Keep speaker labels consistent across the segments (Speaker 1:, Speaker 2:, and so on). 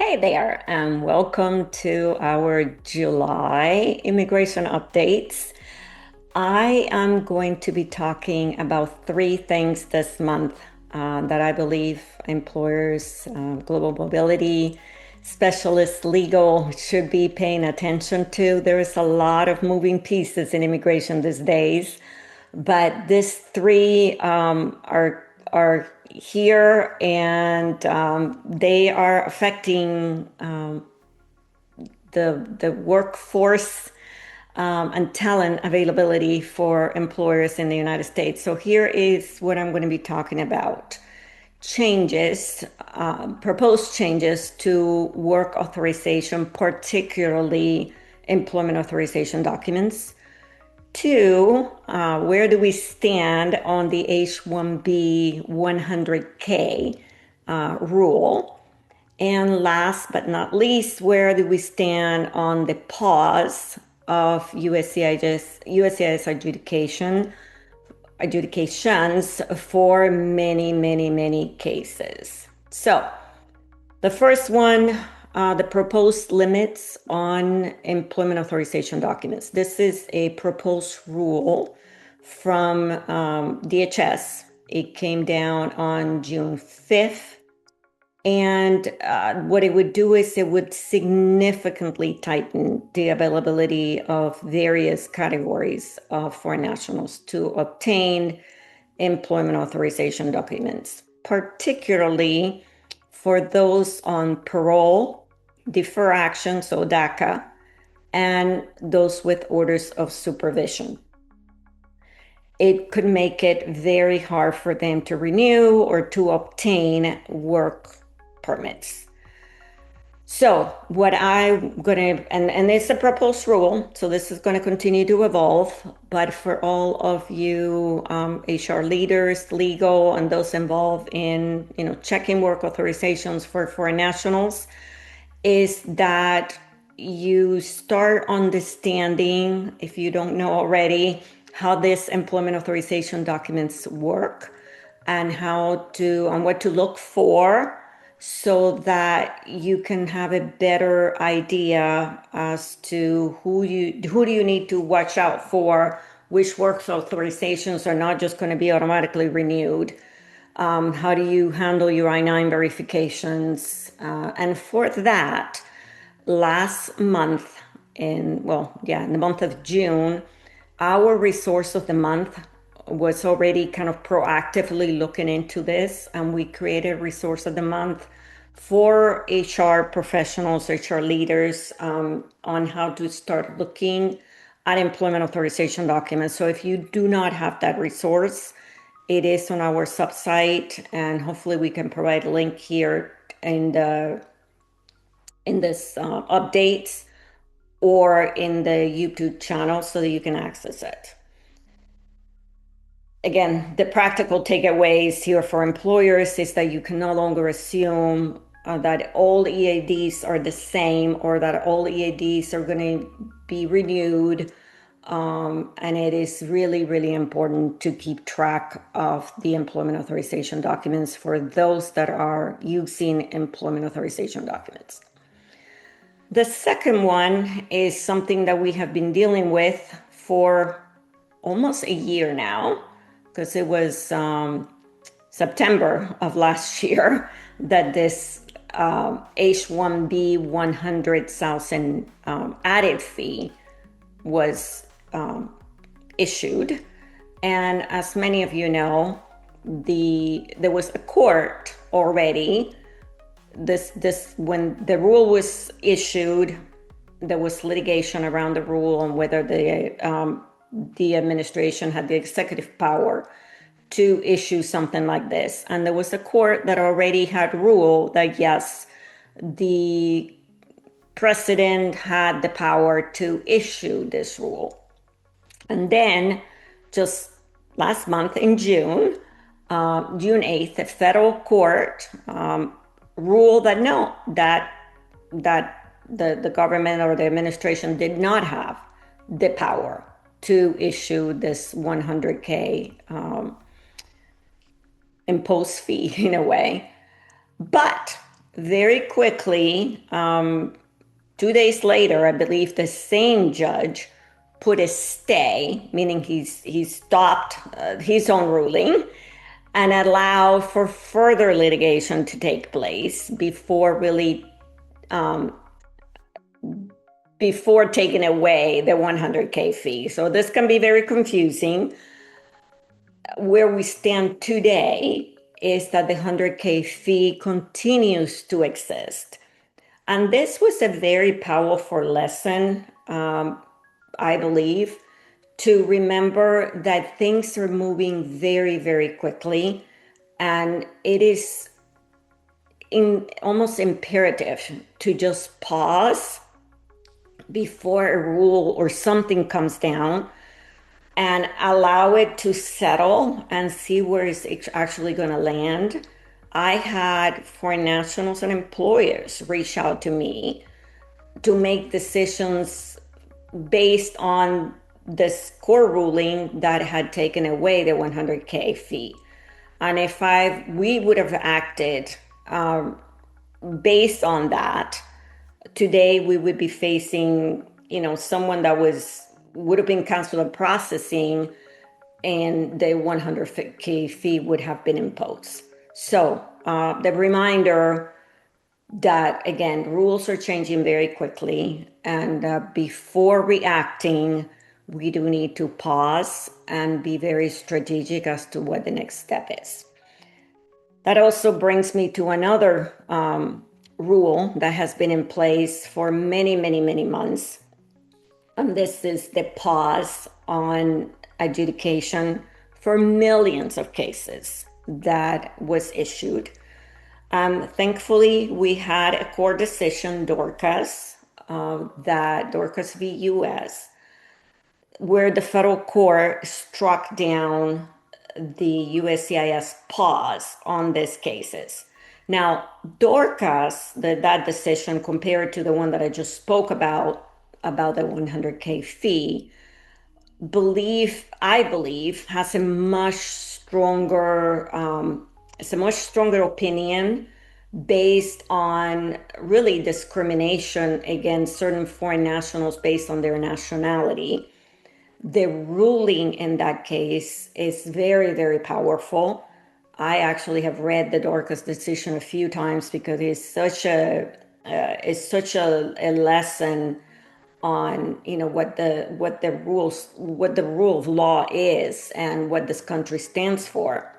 Speaker 1: Hey there, and welcome to our July immigration updates. I am going to be talking about three things this month that I believe employers, global mobility specialists, legal should be paying attention to. There is a lot of moving pieces in immigration these days, but these three are here, and they are affecting the workforce and talent availability for employers in the United States. So here is what I'm going to be talking about. Changes, proposed changes to work authorization, particularly employment authorization documents. Two, where do we stand on the H-1B 100K rule? And last but not least, where do we stand on the pause of USCIS adjudications for many cases? So the first one, the proposed limits on employment authorization documents. This is a proposed rule from DHS. It came down on June 5th. And what it would do is it would significantly tighten the availability of various categories of foreign nationals to obtain employment authorization documents, particularly for those on parole, defer action, so DACA, and those with orders of supervision. It could make it very hard for them to renew or to obtain work permits. So what I'm going to, and it's a proposed rule, so this is going to continue to evolve, but for all of you HR leaders, legal, and those involved in, checking work authorizations for foreign nationals, is that you start understanding, if you don't know already, how this employment authorization documents work and what to look for, so that you can have a better idea as to who do you need to watch out for, which work authorizations are not just going to be automatically renewed. How do you handle your I-9 verifications? And for that, last month, in the month of June, our resource of the month was already kind of proactively looking into this, and we created resource of the month for HR professionals, HR leaders, on how to start looking at employment authorization documents. So if you do not have that resource, it is on our subsite, and hopefully we can provide a link here in this updates or in the YouTube channel so that you can access it. Again, the practical takeaways here for employers is that you can no longer assume that all EADs are the same, or that all EADs are going to be renewed. And it is really important to keep track of the employment authorization documents for those that are using employment authorization documents. The second one is something that we have been dealing with for almost a year now, because it was September of last year that this H-1B 100,000 added fee was issued. And as many of you know, there was a court already. When the rule was issued, there was litigation around the rule on whether the administration had the executive power to issue something like this. And there was a court that already had ruled that yes, the president had the power to issue this rule. And then just last month in June 8th, the federal court ruled that no, that the government or the administration did not have the power to issue this 100K imposed fee in a way. But very quickly, 2 days later, I believe the same judge put a stay, meaning he stopped his own ruling and allowed for further litigation to take place before taking away the 100K fee. So this can be very confusing. Where we stand today is that the 100K fee continues to exist. And this was a very powerful lesson, I believe, to remember that things are moving very, very quickly. And it is almost imperative to just pause before a rule or something comes down and allow it to settle and see where it's actually going to land. I had foreign nationals and employers reach out to me to make decisions based on this court ruling that had taken away the 100K fee. And if we would have acted based on that, today we would be facing, someone that would have been canceled processing, and the 100K fee would have been imposed. So the reminder that, again, rules are changing very quickly, and before reacting, we do need to pause and be very strategic as to what the next step is. That also brings me to another rule that has been in place for many, many, many months. And this is the pause on adjudication for millions of cases that was issued. Thankfully, we had a court decision, Dorcas, that Dorcas v. US, where the federal court struck down the USCIS pause on these cases. Now, Dorcas, that decision compared to the one that I just spoke about the 100K fee, I believe, has a much stronger opinion based on really discrimination against certain foreign nationals based on their nationality. The ruling in that case is very, very powerful. I actually have read the Dorcas decision a few times because it's such a lesson on what the rule of law is and what this country stands for.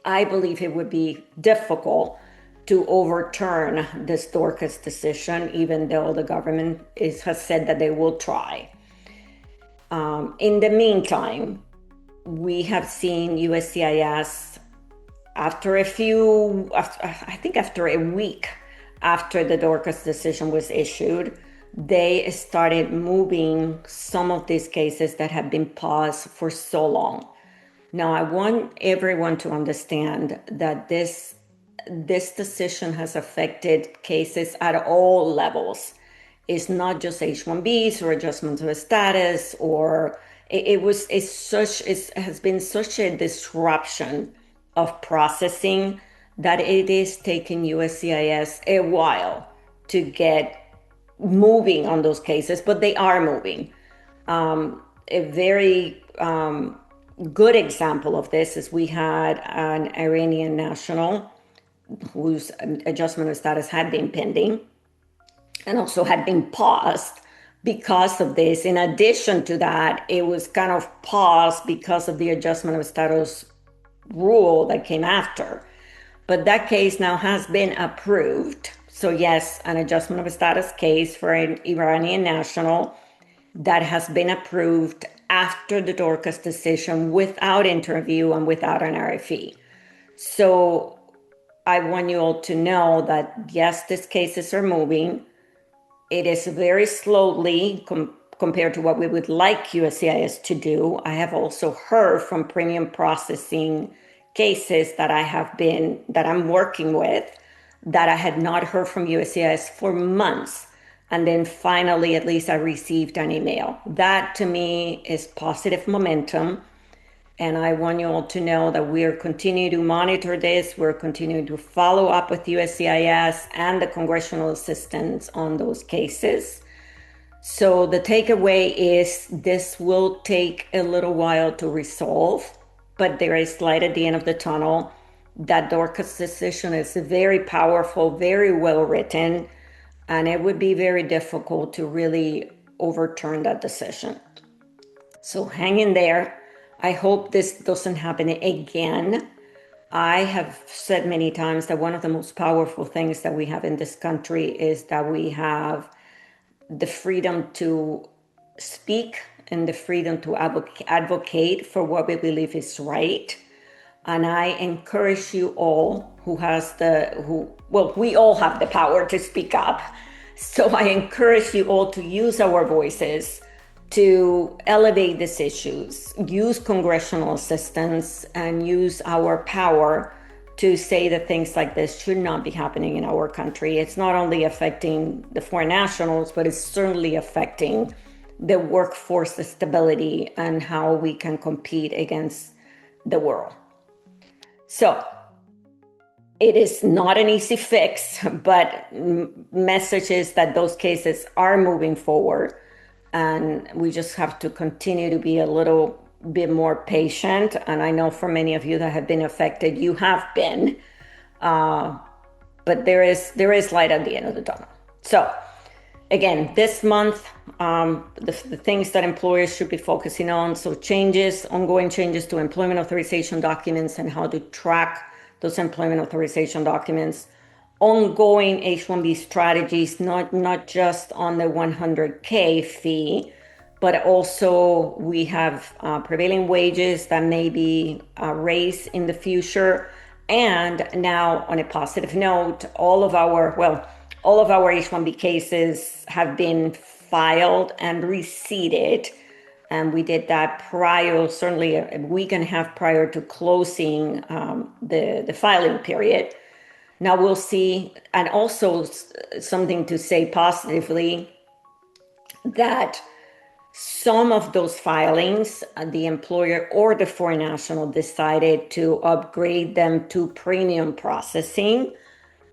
Speaker 1: I believe it would be difficult to overturn this Dorcas decision, even though the government has said that they will try. In the meantime, we have seen USCIS after a week after the Dorcas decision was issued, they started moving some of these cases that have been paused for so long. Now, I want everyone to understand that this decision has affected cases at all levels. It's not just H-1Bs or adjustments of status, or it has been such a disruption of processing that it is taking USCIS a while to get moving on those cases, but they are moving. A very good example of this is we had an Iranian national whose adjustment of status had been pending and also had been paused because of this. In addition to that, it was kind of paused because of the adjustment of status rule that came after. But that case now has been approved. So yes, an adjustment of status case for an Iranian national that has been approved after the Dorcas decision without interview and without an RFE. So I want you all to know that yes, these cases are moving. It is very slowly compared to what we would like USCIS to do. I have also heard from premium processing cases that I'm working with that I had not heard from USCIS for months. And then finally, at least I received an email. That to me is positive momentum. And I want you all to know that we are continuing to monitor this. We're continuing to follow up with USCIS and the congressional assistance on those cases. So the takeaway is this will take a little while to resolve, but there is light at the end of the tunnel. That Dorcas decision is very powerful, very well written, and it would be very difficult to really overturn that decision. So hang in there. I hope this doesn't happen again. I have said many times that one of the most powerful things that we have in this country is that we have the freedom to speak and the freedom to advocate for what we believe is right. And I encourage you all we all have the power to speak up. So I encourage you all to use our voices to elevate these issues, use congressional assistance, and use our power to say that things like this should not be happening in our country. It's not only affecting the foreign nationals, but it's certainly affecting the workforce stability and how we can compete against the world. So it is not an easy fix, but message is that those cases are moving forward, and we just have to continue to be a little bit more patient. And I know for many of you that have been affected, you have been, but there is light at the end of the tunnel. So again, this month, the things that employers should be focusing on. So ongoing changes to employment authorization documents and how to track those employment authorization documents. Ongoing H-1B strategies, not just on the 100K fee, but also we have prevailing wages that may be raised in the future. And now, on a positive note, all of our H-1B cases have been filed and receipted. And we did that certainly a week and a half prior to closing the filing period. Now we'll see, and also something to say positively, that some of those filings, the employer or the foreign national decided to upgrade them to premium processing,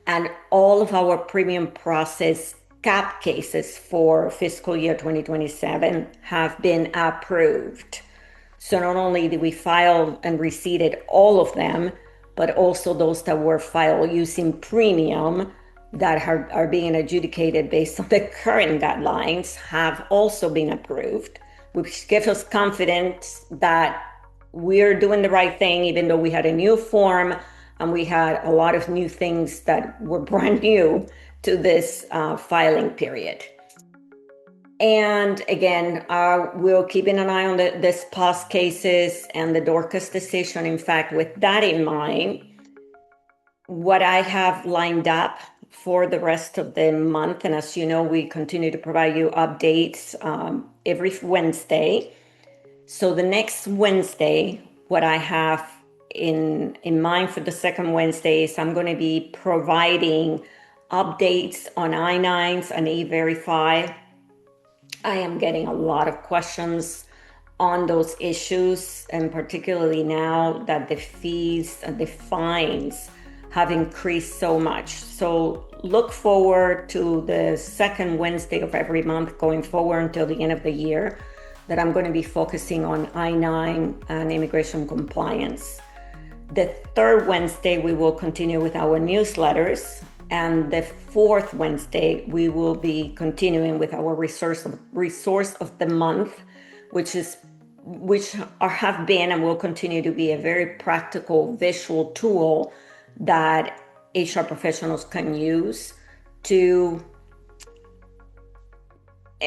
Speaker 1: and all of our premium process cap cases for fiscal year 2027 have been approved. So not only did we file and receipted all of them, but also those that were filed using premium that are being adjudicated based on the current guidelines have also been approved, which gives us confidence that we're doing the right thing, even though we had a new form and we had a lot of new things that were brand new to this filing period. And again, we're keeping an eye on this past cases and the Dorcas decision. In fact, with that in mind, what I have lined up for the rest of the month, and as you know, we continue to provide you updates every Wednesday. So the next Wednesday, what I have in mind for the second Wednesday is I'm going to be providing updates on I-9s and E-Verify. I am getting a lot of questions on those issues, and particularly now that the fees and the fines have increased so much. So look forward to the second Wednesday of every month going forward until the end of the year, that I'm going to be focusing on I-9 and immigration compliance. The third Wednesday, we will continue with our newsletters. And the fourth Wednesday, we will be continuing with our resource of the month, which have been and will continue to be a very practical visual tool that HR professionals can use to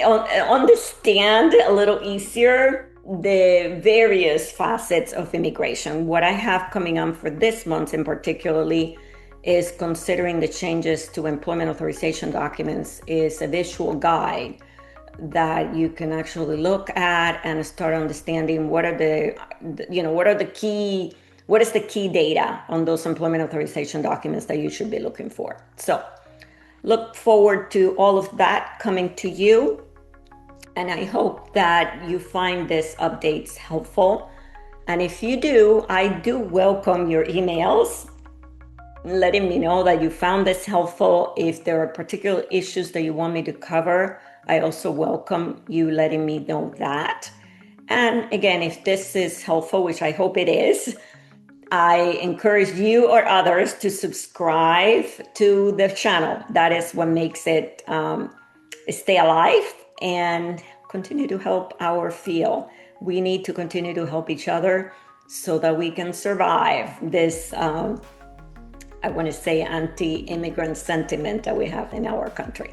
Speaker 1: understand a little easier the various facets of immigration. What I have coming on for this month in particularly is considering the changes to employment authorization documents is a visual guide that you can actually look at and start understanding what is the key data on those employment authorization documents that you should be looking for. So look forward to all of that coming to you. And I hope that you find these updates helpful. And if you do, I do welcome your emails letting me know that you found this helpful. If there are particular issues that you want me to cover, I also welcome you letting me know that. And again, if this is helpful, which I hope it is, I encourage you or others to subscribe to the channel. That is what makes it stay alive and continue to help our field. We need to continue to help each other so that we can survive this, I want to say, anti-immigrant sentiment that we have in our country.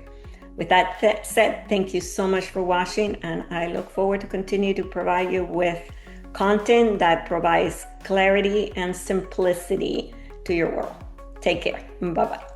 Speaker 1: With that said, thank you so much for watching, and I look forward to continue to provide you with content that provides clarity and simplicity to your world. Take care. Bye-bye.